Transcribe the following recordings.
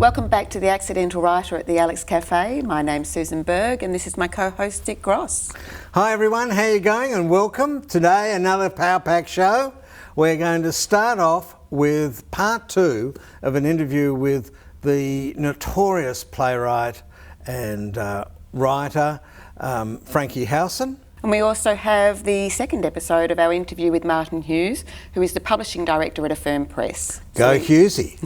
Welcome back to The Accidental Writer at the Alex Cafe. My name's Susan Berg and this is my co-host Dick Gross. Hi everyone, how are you going and welcome. Today another Power Pack show. We're going to start off with part 2 of an interview with the notorious playwright and writer Frank Howson. And we also have the second episode of our interview with Martin Hughs, who is the publishing director at Affirm Press. Go Hughesy.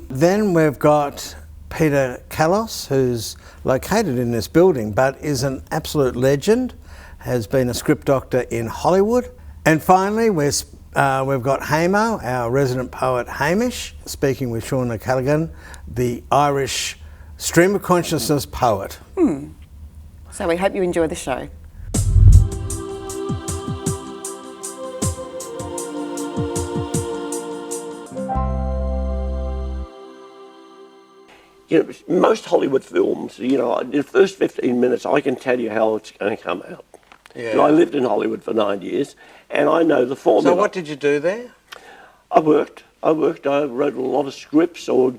Then we've got Peter Kalos, who's located in this building but is an absolute legend, has been a script doctor in Hollywood. And finally we've got Hamo, our resident poet Hamish, speaking with Shaun O'Callinghan, the Irish stream of consciousness poet. So we hope you enjoy the show. You know, most Hollywood films, you know, in the first 15 minutes, I can tell you how it's going to come out. Yeah. You know, I lived in Hollywood for 9 years, and I know the formula. So what did you do there? I worked. I wrote a lot of scripts, or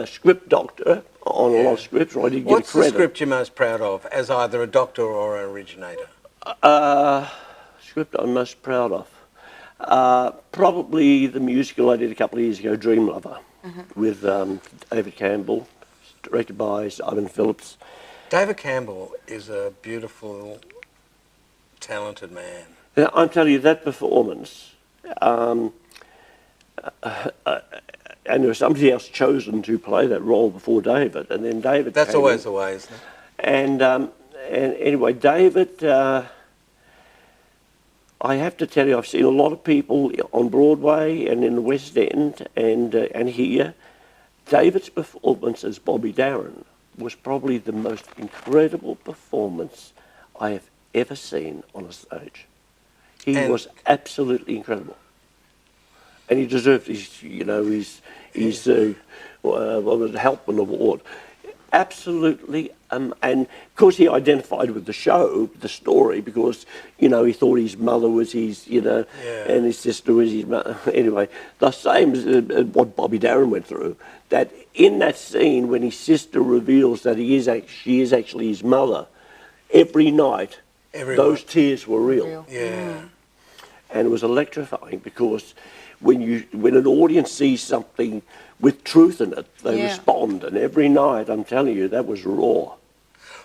script doctor on a lot of scripts. Or I didn't What's get credit. the script you're most proud of, as either a doctor or an originator? Script I'm most proud of? Probably the musical I did a couple of years ago, Dream Lover. With David Campbell, directed by Simon Phillips. David Campbell is a beautiful, talented man. Now, I'm telling you, that performance, and there was somebody else chosen to play that role before David, and then David That's came always in. the way, isn't it? And anyway, David, I have to tell you, I've seen a lot of people on Broadway and in the West End and here. David's performance as Bobby Darin was probably the most incredible performance I have ever seen on a stage. He was absolutely incredible, and he deserved his Helpman Award. Absolutely, and of course he identified with the show, the story, because, you know, he thought his mother was his, and his sister was his mother. Anyway, the same as what Bobby Darin went through, that in that scene when his sister reveals that she is actually his mother, every night, those tears were real. Yeah. And it was electrifying, because when an audience sees something with truth in it, they respond, and every night, I'm telling you, that was raw.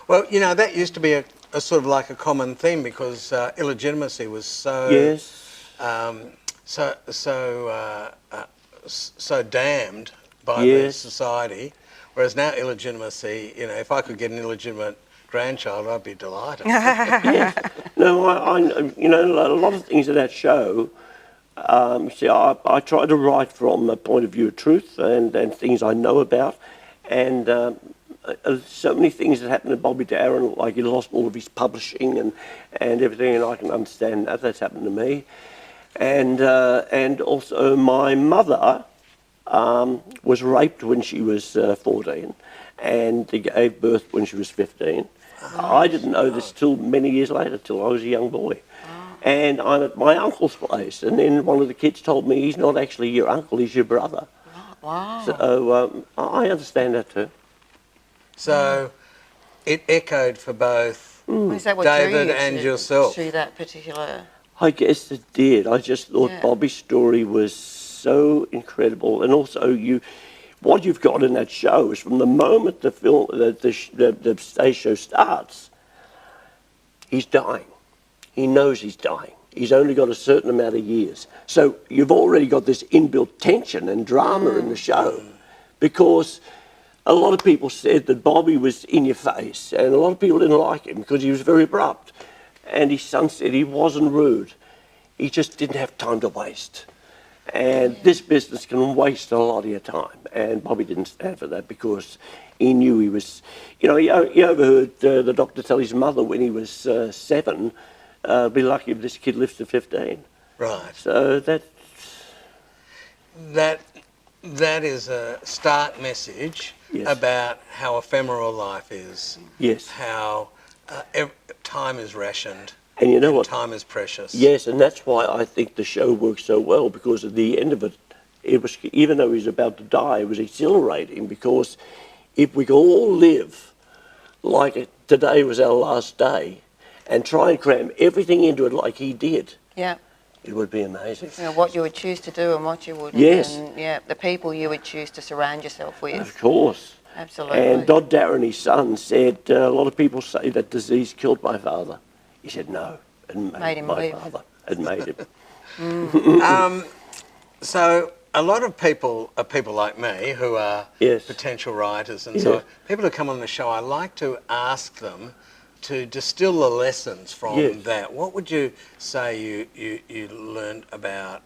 Well, you know, that used to be a sort of like a common theme, because illegitimacy was so so damned by the society, whereas now illegitimacy, you know, if I could get an illegitimate grandchild, I'd be delighted. No, I you know, a lot of things in that show. See, I try to write from a point of view of truth and things I know about, and so many things that happened to Bobby Darin, like he lost all of his publishing and everything, and I can understand that. That's happened to me, and also my mother was raped when she was 14, and gave birth when she was 15. I didn't know this till many years later, till I was a young boy. And I'm at my uncle's place, and then one of the kids told me, he's not actually your uncle, he's your brother. Wow. So I understand that too. So it echoed for both Is that what David and yourself. To that particular... I guess it did. I just thought Bobby's story was so incredible, and also what you've got in that show is from the moment the stage show starts, he's dying. He knows he's dying. He's only got a certain amount of years. So you've already got this inbuilt tension and drama in the show, because a lot of people said that Bobby was in your face, and a lot of people didn't like him because he was very abrupt. And his son said he wasn't rude. He just didn't have time to waste. And this business can waste a lot of your time. And Bobby didn't stand for that, because he knew he was, you know, he overheard the doctor tell his mother when he was 7, be lucky if this kid lives to 15. Right. So that is a stark message about how ephemeral life is. Yes. How time is rationed. And you know what? Time is precious. Yes, and that's why I think the show works so well, because at the end of it, it was, even though he was about to die, it was exhilarating, because if we could all live like today was our last day and try and cram everything into it like he did, Yeah. it would be amazing. You know, what you would choose to do and what you wouldn't. Yes. And, yeah, the people you would choose to surround yourself with. Of course. Absolutely. And Dodd Darren, his son, said, a lot of people say that disease killed my father. He said, no, it made him my live. father. It made him. So a lot of people are people like me who are Yes. potential writers, and Yeah. so people who come on the show, I like to ask them to distill the lessons from Yes. that. What would you say you learned about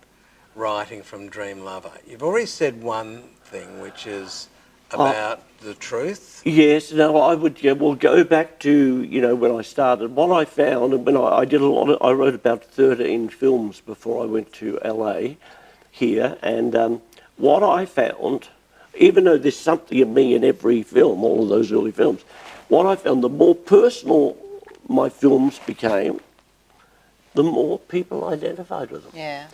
writing from Dream Lover? You've already said one thing, which is about the truth. Yes, no, I would, well, go back to, when I started. What I found, and when I did I wrote about 13 films before I went to LA here, and what I found, even though there's something of me in every film, all of those early films, what I found, the more personal my films became, the more people identified with them. Yeah.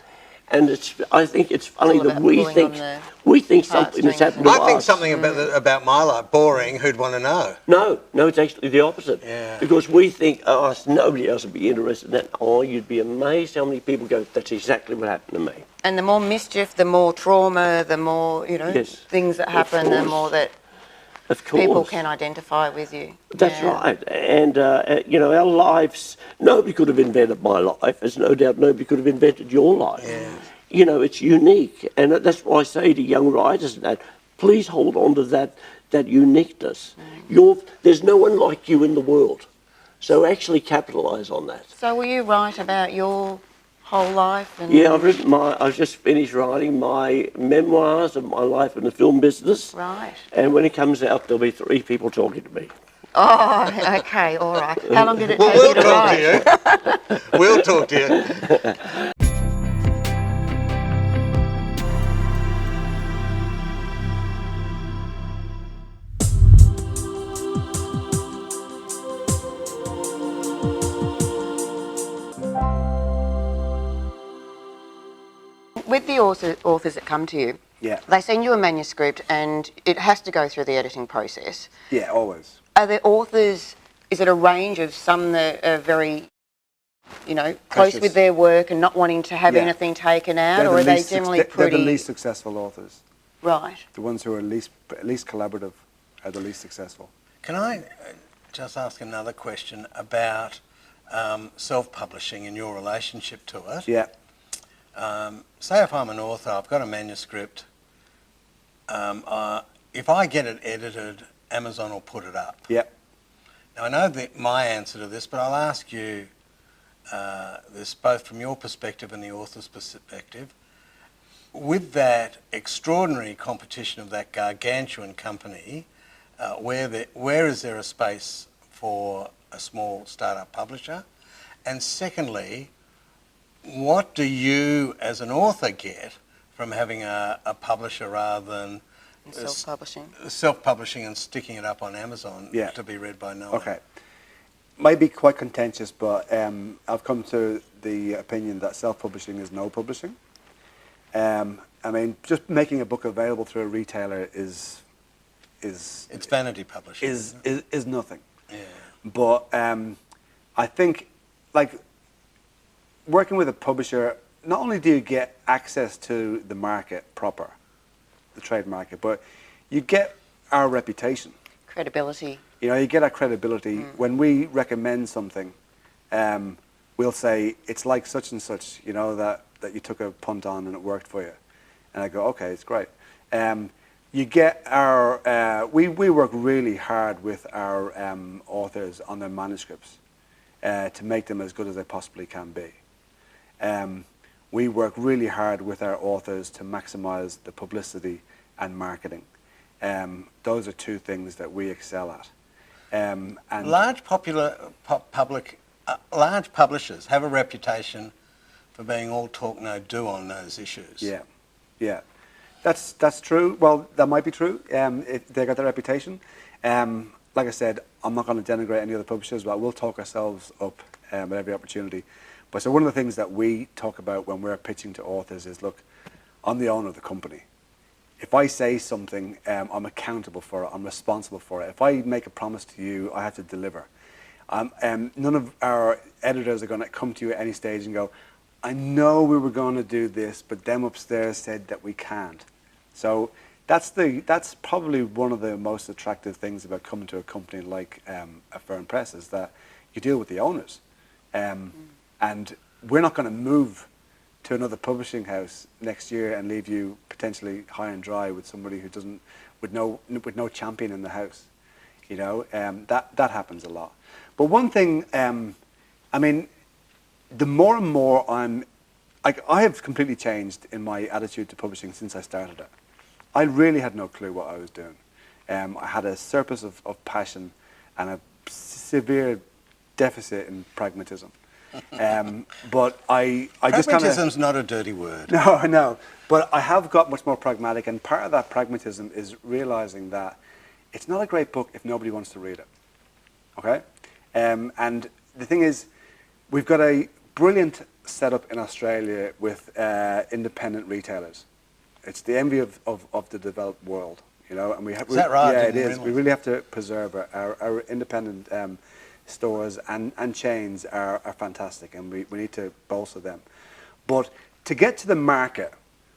And I think it's funny all that about we pulling think on the something that's heartstrings. happened to us. I think something about my life boring. Who'd want to know? No, it's actually the opposite. Yeah. Because we think, nobody else would be interested in that. Oh, you'd be amazed how many people go, that's exactly what happened to me. And the more mischief, the more trauma, the more, Yes. things that happen, the course. more that Of course. people can identify with you. That's Yeah. right. And, our lives, nobody could have invented my life. There's no doubt nobody could have invented your life. Yeah. It's unique. And that's why I say to young writers that, please hold on to that uniqueness. There's no one like you in the world. So actually capitalise on that. So will you write about your whole life? And Yeah, I've just finished writing my memoirs of my life in the film business. Right. And when it comes out, there'll be 3 people talking to me. Oh, okay, all right. How long did it Well, take we'll you to talk write? to you. We'll talk to you. With the authors that come to you, Yeah. they send you a manuscript and it has to go through the editing process. Yeah, always. Are the authors, is it a range of some that are very, close Precious. with their work and not wanting to have Yeah. anything taken out, They're or the are they least generally they're pretty... the least successful authors. Right. The ones who are least collaborative are the least successful. Can I just ask another question about self-publishing and your relationship to it? Yeah. Say if I'm an author, I've got a manuscript. If I get it edited, Amazon will put it up. Yeah. Now, I know my answer to this, but I'll ask you this both from your perspective and the author's perspective. With that extraordinary competition of that gargantuan company, where is there a space for a small startup publisher? And secondly, what do you as an author get from having a publisher rather than self-publishing and sticking it up on Amazon to be read by no one? Okay. Might be quite contentious, but I've come to the opinion that self-publishing is no publishing. I mean, just making a book available through a retailer is it's vanity publishing. Is nothing. Yeah. But I think, like, working with a publisher, not only do you get access to the market proper, the trade market, but you get our reputation. Credibility. You get our credibility. When we recommend something, we'll say, it's like such and such, that you took a punt on and it worked for you. And I go, okay, it's great. You get our, we work really hard with our authors on their manuscripts to make them as good as they possibly can be. We work really hard with our authors to maximize the publicity and marketing. Those are 2 things that we excel at. And large large publishers have a reputation for being all talk, no do on those issues. Yeah. That's true. Well, that might be true. If they got the reputation. Like I said, I'm not going to denigrate any other publishers, but we'll talk ourselves up at every opportunity. But so one of the things that we talk about when we're pitching to authors is, look, I'm the owner of the company. If I say something, I'm accountable for it. I'm responsible for it. If I make a promise to you, I have to deliver. None of our editors are going to come to you at any stage and go, I know we were going to do this, but them upstairs said that we can't. So that's probably one of the most attractive things about coming to a company like a Fern Press, is that you deal with the owners. And we're not going to move to another publishing house next year and leave you potentially high and dry with somebody who doesn't, with no champion in the house. You know, that happens a lot. But one thing, I mean, the more and more I have completely changed in my attitude to publishing since I started it. I really had no clue what I was doing. I had a surplus of passion and a severe deficit in pragmatism. But I just kind of... Pragmatism's not a dirty word. No. But I have got much more pragmatic, and part of that pragmatism is realizing that it's not a great book if nobody wants to read it. Okay? And the thing is, we've got a brilliant setup in Australia with independent retailers. It's the envy of the developed world, you know. And is that right? Yeah, it is. We really have to preserve our independent stores and chains are fantastic, and we need to bolster them. But to get to the market,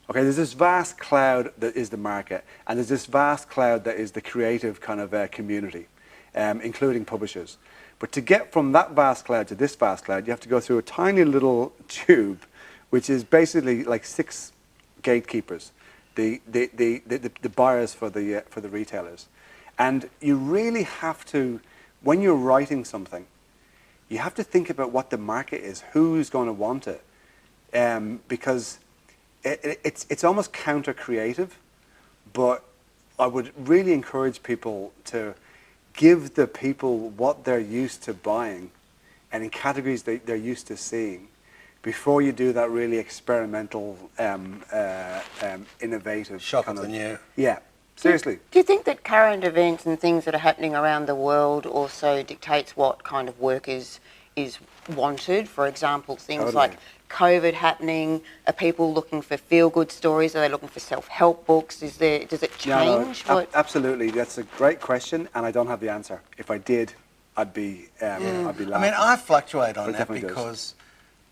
okay, there's this vast cloud that is the market, and there's this vast cloud that is the creative kind of community, including publishers. But to get from that vast cloud to this vast cloud, you have to go through a tiny little tube, which is basically like 6 gatekeepers, the buyers for the retailers. And you really have to, when you're writing something, you have to think about what the market is, who's going to want it, because it's almost counter-creative. But I would really encourage people to give the people what they're used to buying and in categories they're used to seeing before you do that really experimental, innovative shock kind of the new. Yeah, seriously. Do you think that current events and things that are happening around the world also dictates what kind of work is wanted? For example, things Totally. like COVID happening. Are people looking for feel-good stories? Are they looking for self-help books? Does it change? No, absolutely. That's a great question, and I don't have the answer. If I did, I'd be laughing. I mean, I fluctuate on It that definitely because,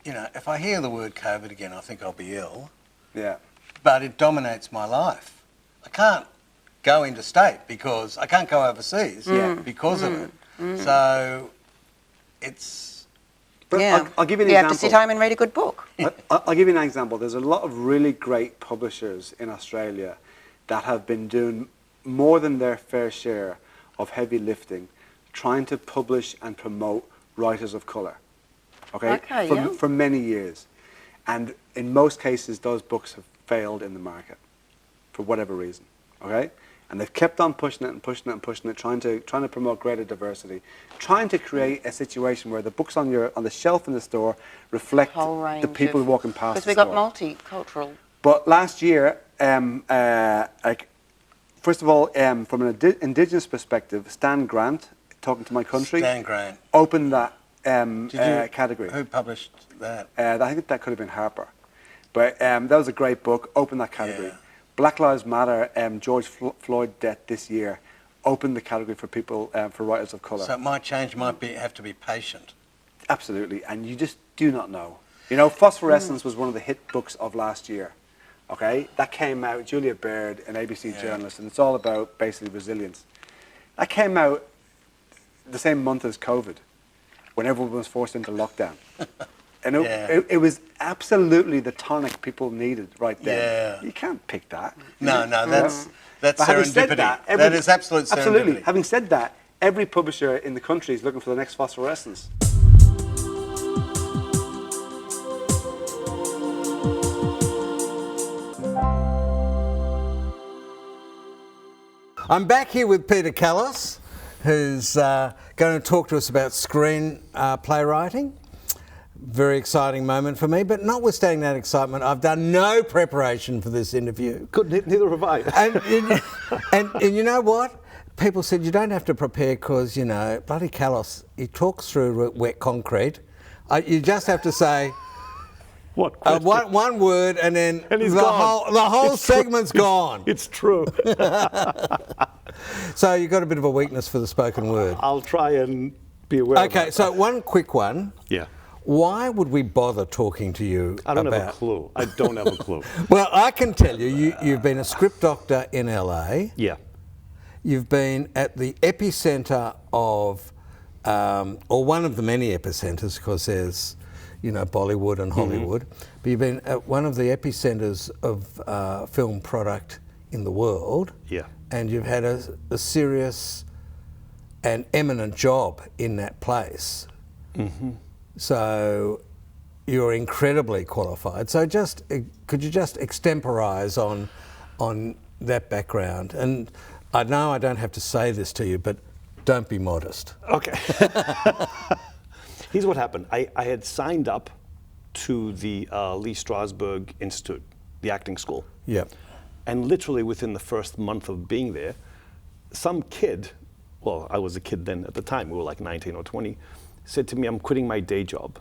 you know, if I hear the word COVID again, I think I'll be ill. Yeah. But it dominates my life. I can't go interstate because I can't go overseas because of it. So it's... But Yeah. I'll give you an You example. have to sit home and read a good book. I'll give you an example. There's a lot of really great publishers in Australia that have been doing more than their fair share of heavy lifting, trying to publish and promote writers of colour. Okay? For many years. And in most cases, those books have failed in the market for whatever reason. Okay? And they've kept on pushing it and pushing it and pushing it, trying to promote greater diversity, trying to create a situation where the books on the shelf in the store reflect the people walking past the store. Because we've got multicultural. But last year, first of all, from an Indigenous perspective, Stan Grant, Talking to My Country, Stan Grant opened that category. Who published that? I think that could have been Harper. But that was a great book, opened that category. Yeah. Black Lives Matter, George Floyd death this year, opened the category for people, for writers of colour. So it might change, have to be patient. Absolutely, and you just do not know. You know, Phosphorescence was one of the hit books of last year. Okay, that came out, Julia Baird, an ABC journalist, and it's all about basically resilience. That came out the same month as COVID, when everyone was forced into lockdown. And it was absolutely the tonic people needed right then. Yeah. You can't pick that. No, that's But having said serendipity. that, Is absolute serendipity. Absolutely. Having said that, every publisher in the country is looking for the next Phosphorescence. I'm back here with Peter Kalos, who's going to talk to us about screenplay writing. Very exciting moment for me, but notwithstanding that excitement, I've done no preparation for this interview. Good, neither have I. And you know what? People said you don't have to prepare because, you know, bloody Kalos, he talks through wet concrete. You just have to say, What question? One word, and then And he's the gone. whole It's true. segment's gone. It's true. So you've got a bit of a weakness for the spoken word. I'll try and be aware of Okay, that. so one quick one. Yeah. Why would we bother talking to you I don't about... have a clue. I don't have a clue. Well, I can tell you've been a script doctor in LA. Yeah. You've been at the epicenter of, or one of the many epicenters, because there's, Bollywood and Hollywood. But you've been at one of the epicenters of film product in the world. Yeah. And you've had a serious and eminent job in that place. Mm-hmm. So you're incredibly qualified. So could you just extemporise on that background? And I know I don't have to say this to you, but don't be modest. Okay. Here's what happened. I had signed up to the Lee Strasberg Institute, the acting school. Yeah. And literally within the first month of being there, some kid, well, I was a kid then at the time, we were like 19 or 20, said to me, I'm quitting my day job.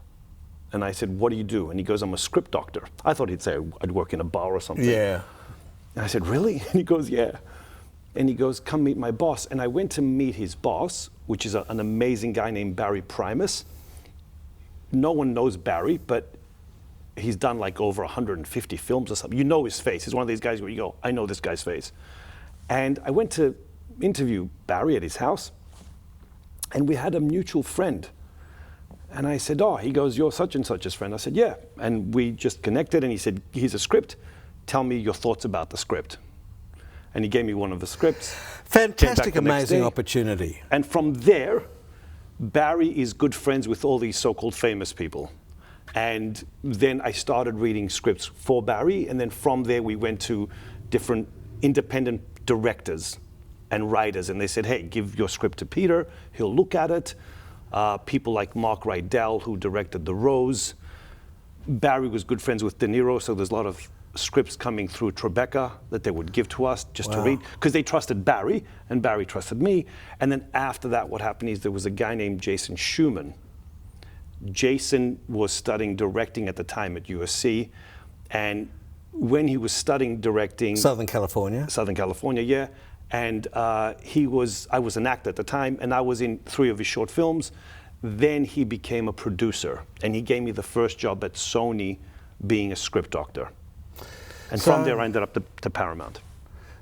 And I said, what do you do? And he goes, I'm a script doctor. I thought he'd say I'd work in a bar or something. Yeah. And I said, really? And he goes, yeah. And he goes, come meet my boss. And I went to meet his boss, which is an amazing guy named Barry Primus. No one knows Barry, but he's done like over 150 films or something. You know his face. He's one of these guys where you go, I know this guy's face. And I went to interview Barry at his house, and we had a mutual friend. And I said, oh, he goes, you're such and such's friend. I said, yeah. And we just connected, and he said, here's a script. Tell me your thoughts about the script. And he gave me one of the scripts. Fantastic, the next amazing day. opportunity. And from there, Barry is good friends with all these so-called famous people. And then I started reading scripts for Barry, and then from there we went to different independent directors and writers, and they said, hey, give your script to Peter, he'll look at it. People like Mark Rydell, who directed The Rose. Barry was good friends with De Niro, so there's a lot of scripts coming through Tribeca that they would give to us just to read, because they trusted Barry, and Barry trusted me. And then after that, what happened is there was a guy named Jason Schumann. Jason was studying directing at the time at USC, and when he was studying directing... Southern California, yeah. And I was an actor at the time, and I was in 3 of his short films. Then he became a producer, and he gave me the first job at Sony being a script doctor. And from there I ended up to Paramount.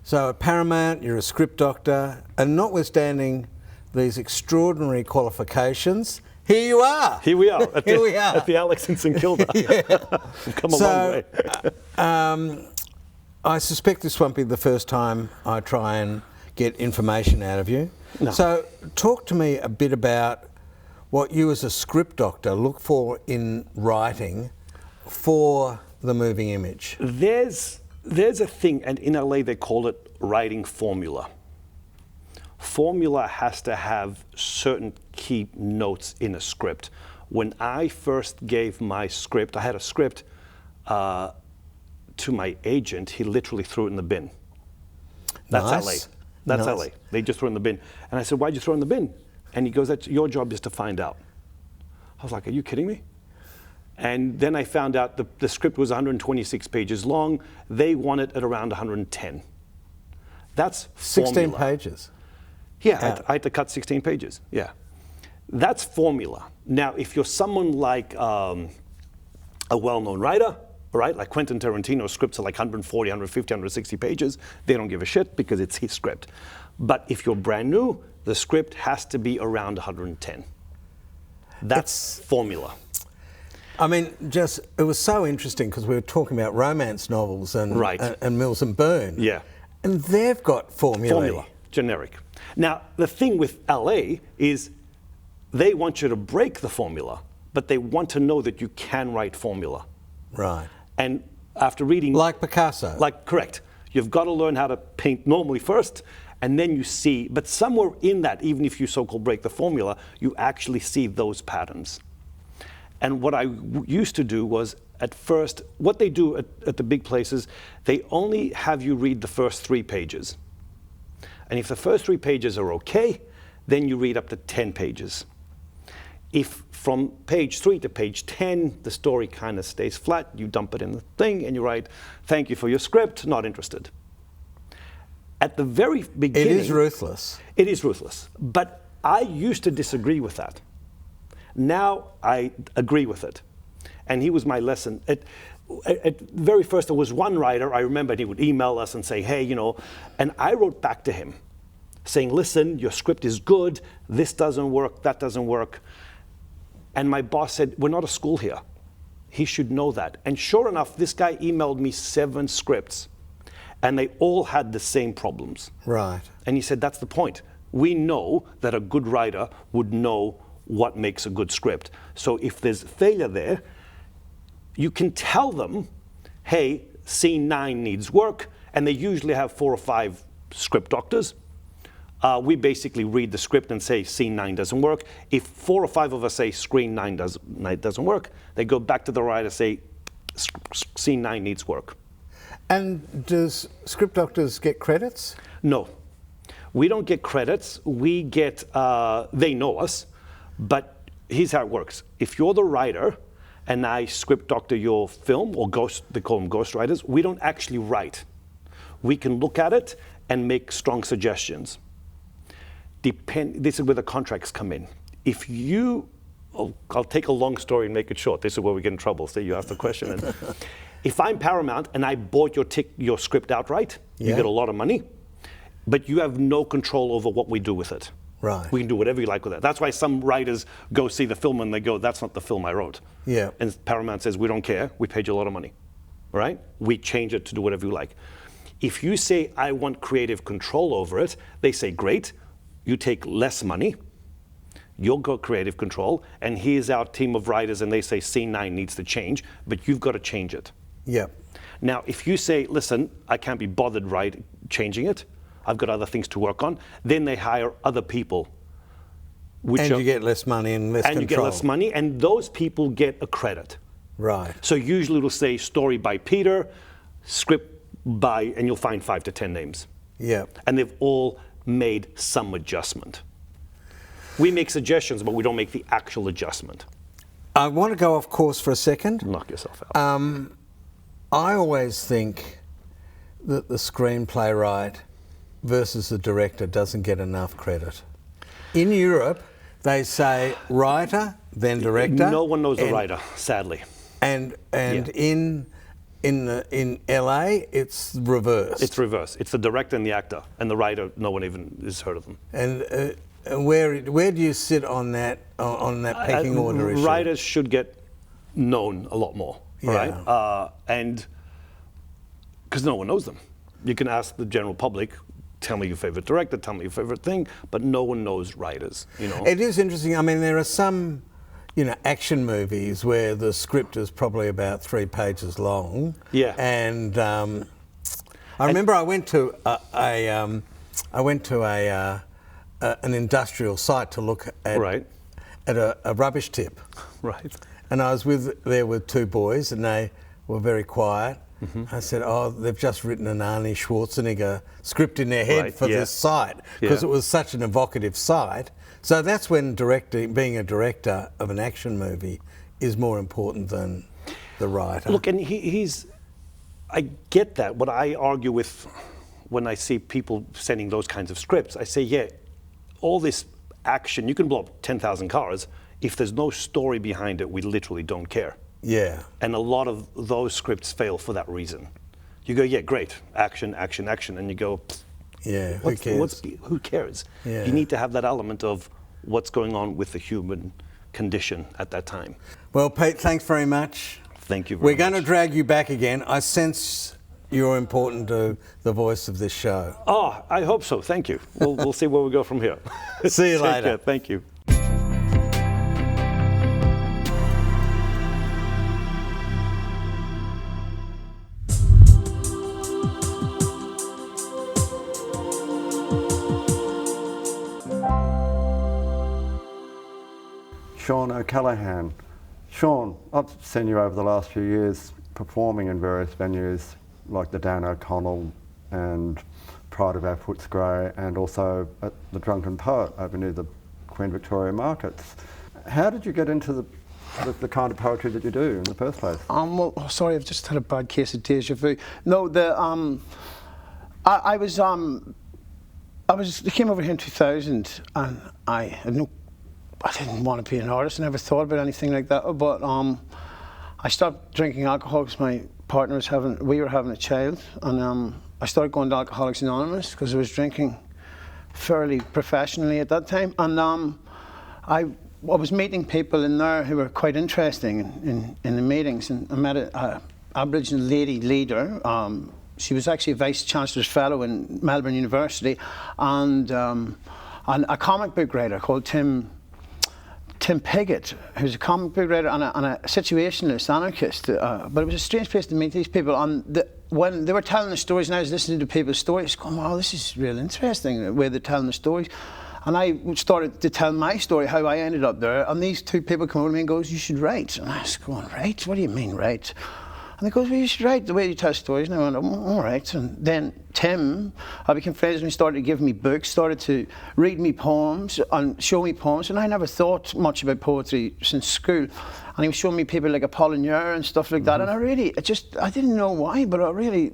So at Paramount, you're a script doctor, and notwithstanding these extraordinary qualifications, here you are. Here we are. At At the Alex in St Kilda. We've come a long way. I suspect this won't be the first time I try and get information out of you. No. So talk to me a bit about what you as a script doctor look for in writing for the moving image. There's a thing, and in LA they call it writing formula. Formula has to have certain key notes in a script. When I first gave my script, I had a script to my agent. He literally threw it in the bin. That's Nice. LA. That's Nice. LA. They just threw it in the bin. And I said, why'd you throw it in the bin? And he goes, that's your job is to find out. I was like, are you kidding me? And then I found out the script was 126 pages long. They want it at around 110. That's 16 formula. pages. Yeah, I had to cut 16 pages. Yeah. That's formula. Now, if you're someone like a well-known writer, right, like Quentin Tarantino's scripts are like 140, 150, 160 pages, they don't give a shit because it's his script. But if you're brand new, the script has to be around 110. That's formula. I mean, it was so interesting because we were talking about romance novels and Mills and Boon. Yeah. And they've got formula. Generic. Now, the thing with LA is they want you to break the formula, but they want to know that you can write formula. Right. And after reading... Like Picasso. Correct. You've got to learn how to paint normally first, and then you see, but somewhere in that, even if you so-called break the formula, you actually see those patterns. And what I used to do was, at first, what they do at the big places, they only have you read the first 3 pages. And if the first 3 pages are okay, then you read up to 10 pages. If from page 3 to page 10, the story kind of stays flat, you dump it in the thing and you write, thank you for your script, not interested. At the very beginning... It is ruthless. It is ruthless. But I used to disagree with that. Now I agree with it. And he was my lesson. At very first, there was one writer, I remember he would email us and say, hey, you know, and I wrote back to him saying, listen, your script is good, this doesn't work, that doesn't work. And my boss said, we're not a school here. He should know that. And sure enough, this guy emailed me 7 scripts, and they all had the same problems. Right. And he said, that's the point. We know that a good writer would know what makes a good script. So if there's failure there, you can tell them, hey, scene 9 needs work, and they usually have 4 or 5 script doctors. We basically read the script and say scene 9 doesn't work. If 4 or 5 of us say scene 9 doesn't work, they go back to the writer and say scene 9 needs work. And does script doctors get credits? No, we don't get credits. We get, they know us, but here's how it works. If you're the writer and I script doctor your film, or they call them ghost writers, we don't actually write. We can look at it and make strong suggestions. This is where the contracts come in. If you, I'll take a long story and make it short. This is where we get in trouble. So you ask the question. And if I'm Paramount and I bought your script outright, you get a lot of money, but you have no control over what we do with it. Right. We can do whatever you like with it. That's why some writers go see the film and they go, that's not the film I wrote. Yeah. And Paramount says, we don't care. We paid you a lot of money. Right? We change it to do whatever you like. If you say, I want creative control over it, they say, great. You take less money, you'll go creative control, and here's our team of writers, and they say scene 9 needs to change, but you've got to change it. Yep. Now, if you say, listen, I can't be bothered changing it, I've got other things to work on, then they hire other people. You get less money and less control. And you get less money, and those people get a credit. Right. So usually it'll say story by Peter, script by, and you'll find 5 to 10 names. Yep. And they've all made some adjustment. We make suggestions, but we don't make the actual adjustment. I want to go off course for a second. Knock yourself out. I always think that the screenplay writer versus the director doesn't get enough credit. In Europe, they say writer, then director. No one knows the writer, sadly. And in LA, it's reversed. It's reversed. It's the director and the actor, and the writer, no one even has heard of them. And where do you sit on that pecking order issue? Writers should get known a lot more, right? And because no one knows them. You can ask the general public, tell me your favorite director, tell me your favorite thing, but no one knows writers. You know. It is interesting. I mean, there are some, action movies where the script is probably about 3 pages long. Yeah. And I remember I went to an industrial site to look at a rubbish tip. Right. And I was there with 2 boys, and they were very quiet. Mm-hmm. I said, they've just written an Arnie Schwarzenegger script in their head for this site, because it was such an evocative site. So that's when being a director of an action movie is more important than the writer. Look, and I get that. What I argue with when I see people sending those kinds of scripts, I say, all this action, you can blow up 10,000 cars. If there's no story behind it, we literally don't care. Yeah. And a lot of those scripts fail for that reason. You go, great, action, action, action, and you go, who cares? Who cares? Yeah. You need to have that element of what's going on with the human condition at that time. Well, Pete, thanks very much. Thank you very much. We're going to drag you back again. I sense you're important to the voice of this show. Oh, I hope so. Thank you. We'll see where we go from here. See you later. Take care. Thank you. Shaun O'Callinghan. Shaun, I've seen you over the last few years performing in various venues like the Dan O'Connell and Pride of Our Footscray, and also at the Drunken Poet over near the Queen Victoria Markets. How did you get into the kind of poetry that you do in the first place? Well, sorry, I've just had a bad case of deja vu. No, I came over here in 2000, and I didn't want to be an artist. I never thought about anything like that. But I stopped drinking alcohol because my partner we were having a child, and I started going to Alcoholics Anonymous because I was drinking fairly professionally at that time, and I was meeting people in there who were quite interesting in the meetings, and I met an Aboriginal lady leader. She was actually a Vice Chancellor's Fellow in Melbourne University, and a comic book writer called Tim Piggott, who's a comic book writer and a situationalist anarchist. But it was a strange place to meet these people. And when they were telling the stories, and I was listening to people's stories, going, wow, this is real interesting, the way they're telling the stories. And I started to tell my story, how I ended up there. And these two people come over to me and goes, you should write. And I was going, write? What do you mean, write? And they goes, well, you should write the way you tell stories. And I went, all right. And then Tim, I became friends with him, started to give me books, started to read me poems and show me poems. And I never thought much about poetry since school. And he was showing me people like Apollinaire and stuff like that. And I didn't know why, but I really,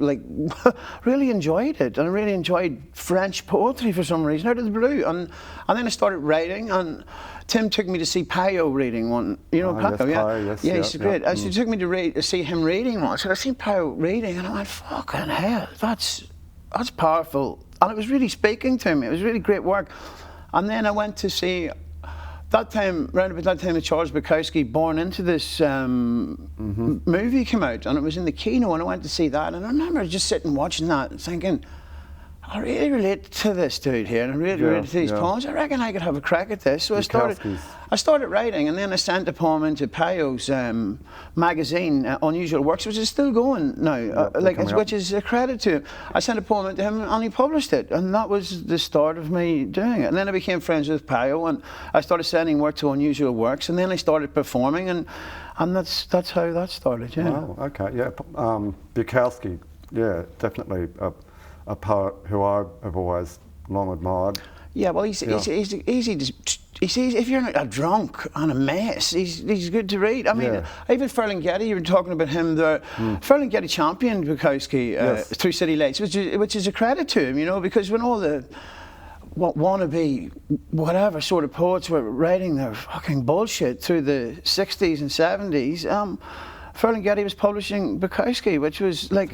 really enjoyed it. And I really enjoyed French poetry for some reason, out of the blue. And then I started writing, and Tim took me to see Pio reading one. You know Pio, yeah? Yeah, he's great. So he took me to see him reading one. So I seen Pio reading, and I went, fucking hell, that's powerful. And it was really speaking to me. It was really great work. And then I went to see, round about that time, Charles Bukowski, Born Into This movie came out, and it was in the Kino, and I went to see that, and I remember just sitting watching that and thinking, I really relate to this dude here, and I really relate to these poems. I reckon I could have a crack at this. So I started writing, and then I sent a poem into Pio's magazine, Unusual Works, which is still going now, which is a credit to him. I sent a poem into him, and he published it, and that was the start of me doing it. And then I became friends with Pio, and I started sending work to Unusual Works, and then I started performing, and that's how that started. Yeah. Wow. Okay. Yeah. Bukowski. Yeah. Definitely. A poet who I have always long admired. Yeah, well, he's easy to. If you're a drunk and a mess, he's good to read. I mean, even Ferlinghetti, you were talking about him there. Ferlinghetti championed Bukowski through City Lights, which is a credit to him, you know, because when all the wannabe whatever sort of poets were writing their fucking bullshit through the 60s and 70s, Ferlinghetti was publishing Bukowski, which was like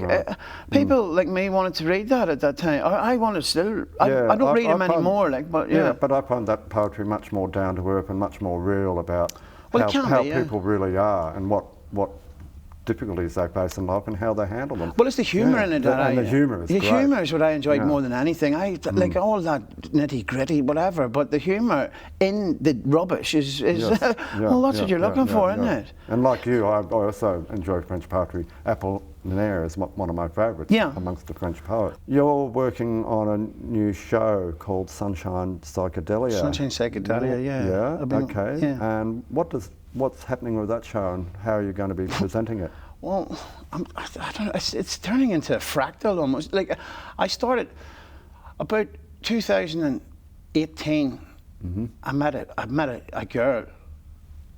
people like me wanted to read that at that time. I want to still. I don't read him anymore. But I find that poetry much more down to earth and much more real about how people really are and what difficulties they face in life and how they handle them. Well, it's the humour in it. The humour is great. The humour is what I enjoyed more than anything. Like all that nitty gritty, whatever. But the humour in the rubbish is well, that's what you're looking for, isn't it? And like you, I also enjoy French poetry. Apollinaire is one of my favourites amongst the French poets. You're working on a new show called Sunshine Psychedelia. Sunshine Psychedelia, yeah. Okay. Yeah. And what's happening with that show, and how are you going to be presenting it? Well, I don't know. It's turning into a fractal almost. Like I started about 2018. I met a girl.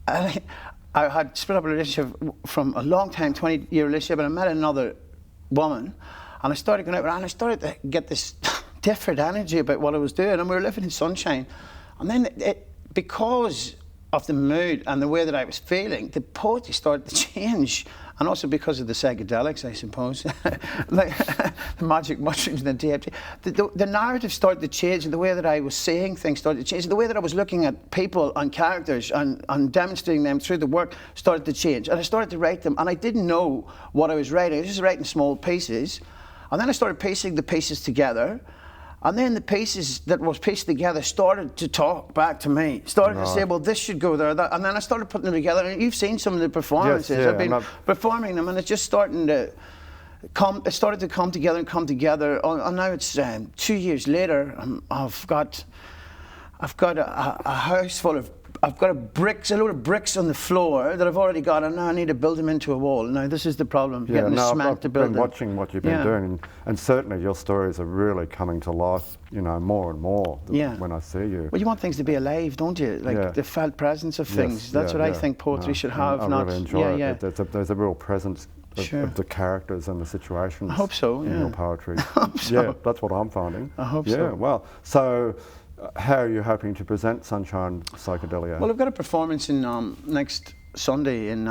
I had split up a relationship from a long time, 20-year relationship, and I met another woman, and I started going out, and I started to get this different energy about what I was doing, and we were living in sunshine, and then because of the mood and the way that I was feeling, the poetry started to change, and also because of the psychedelics, I suppose, like the magic mushrooms and the DMT. The narrative started to change, and the way that I was saying things started to change, and the way that I was looking at people and characters and demonstrating them through the work started to change. And I started to write them, and I didn't know what I was writing. I was just writing small pieces, and then I started piecing the pieces together. And then the pieces that was pieced together started to talk back to me, started to say, well, this should go there, that. And then I started putting them together, and you've seen some of the performances. I've been performing them, and it's just starting to come, it started to come together and come together. And now it's 2 years later, I've got a house full of I've got a load of bricks on the floor that I've already got, and now I need to build them into a wall. Now this is the problem, getting the cement to build them. I've been watching what you've been doing, and certainly your stories are really coming to life, you know, more and more when I see you. Well, you want things to be alive, don't you? Like the felt presence of things. That's what I think poetry should have. I really enjoy it. There's a real presence of the characters and the situations. I hope so, in your poetry. I hope so. Yeah, that's what I'm finding. I hope so. Yeah, well, so how are you hoping to present Sunshine Psychedelia? Well, I've got a performance in next Sunday in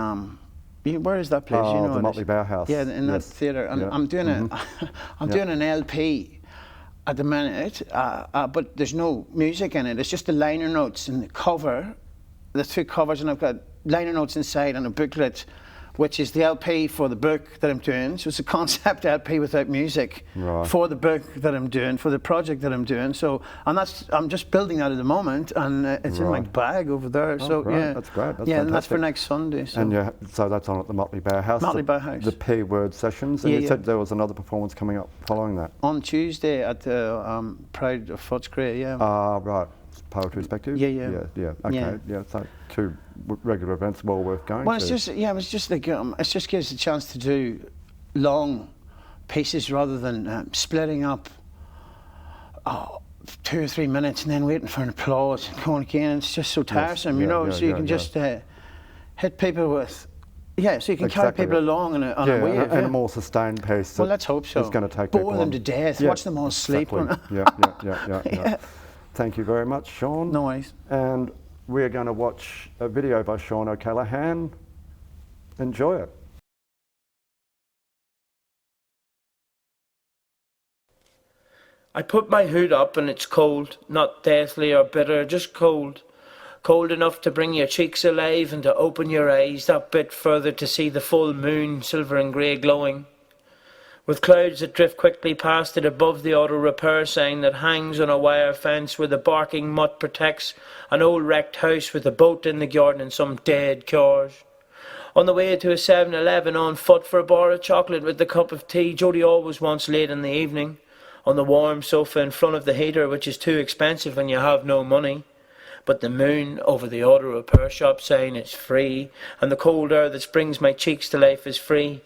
where is that place? Oh, you know the Motley Bauhaus. Yeah, in that theatre. And I'm doing doing an LP at the minute, but there's no music in it. It's just the liner notes and the cover, the 2 covers, and I've got liner notes inside and a booklet, which is the LP for the book that I'm doing. So it's a concept LP without music for the book that I'm doing, for the project that I'm doing. So, and I'm just building that at the moment, and it's in my bag over there. Oh, so great. yeah, That's great. That's fantastic. fantastic. And that's for next Sunday. So. And so that's on at the Motley Bauhaus. Motley Bauhaus. The P-word sessions. And you said there was another performance coming up following that. On Tuesday at the Pride of Footscray, Right. Poetry Perspective? Yeah. Okay. Yeah. So 2 regular events well worth going to. Well, it's just like it just gives a chance to do long pieces rather than splitting up 2 or 3 minutes and then waiting for an applause and going again. It's just so tiresome, you know. So you can just hit people with. Yeah, so you can carry people along on a wave. And a more sustained pace. Well, let's hope so. It's going to take bore them to death. Watch them all sleep. Exactly. Yeah. Thank you very much, Shaun. No worries. And we're going to watch a video by Shaun O'Callinghan. Enjoy it. I put my hood up and it's cold, not deathly or bitter, just cold. Cold enough to bring your cheeks alive and to open your eyes that bit further to see the full moon, silver and grey glowing. With clouds that drift quickly past it above the auto repair sign that hangs on a wire fence where the barking mutt protects an old wrecked house with a boat in the garden and some dead cars. On the way to a 7-Eleven on foot for a bar of chocolate with a cup of tea Jody always wants late in the evening. On the warm sofa in front of the heater, which is too expensive when you have no money. But the moon over the auto repair shop sign is free, and the cold air that springs my cheeks to life is free.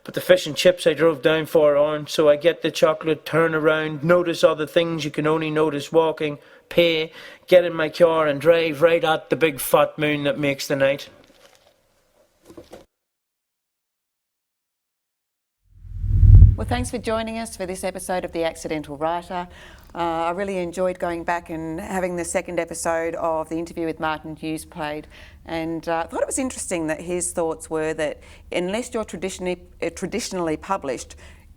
But the fish and chips I drove down for aren't, so I get the chocolate, turn around, notice all the things you can only notice walking, pay, get in my car and drive right at the big fat moon that makes the night. Well, thanks for joining us for this episode of The Accidental Writer. I really enjoyed going back and having the second episode of the interview with Martin Hughs played, and thought it was interesting that his thoughts were that unless you're traditionally published,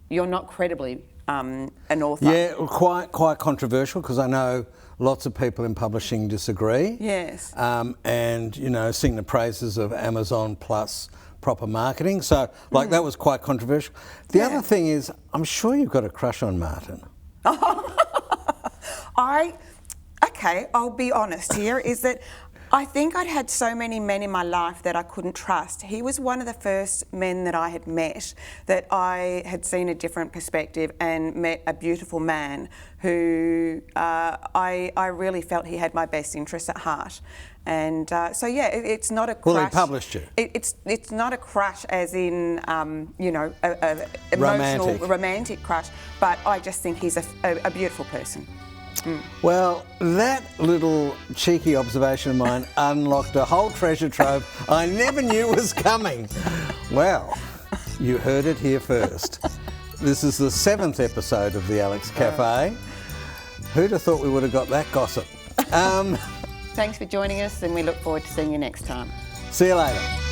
you're not credibly an author. Yeah, quite controversial, because I know lots of people in publishing disagree. Yes. And, you know, sing the praises of Amazon plus proper marketing. So, like, that was quite controversial. The other thing is, I'm sure you've got a crush on Martin. I'll be honest here, is that I think I'd had so many men in my life that I couldn't trust. He was one of the first men that I had met that I had seen a different perspective and met a beautiful man who I really felt he had my best interests at heart. And it's not a crush. Well, he published you. It's not a crush as in, a emotional, romantic crush, but I just think he's a beautiful person. Well, that little cheeky observation of mine unlocked a whole treasure trove I never knew was coming. Well, you heard it here first. This is the 7th episode of the Alex Cafe. Who'd have thought we would have got that gossip? Thanks for joining us, and we look forward to seeing you next time. See you later.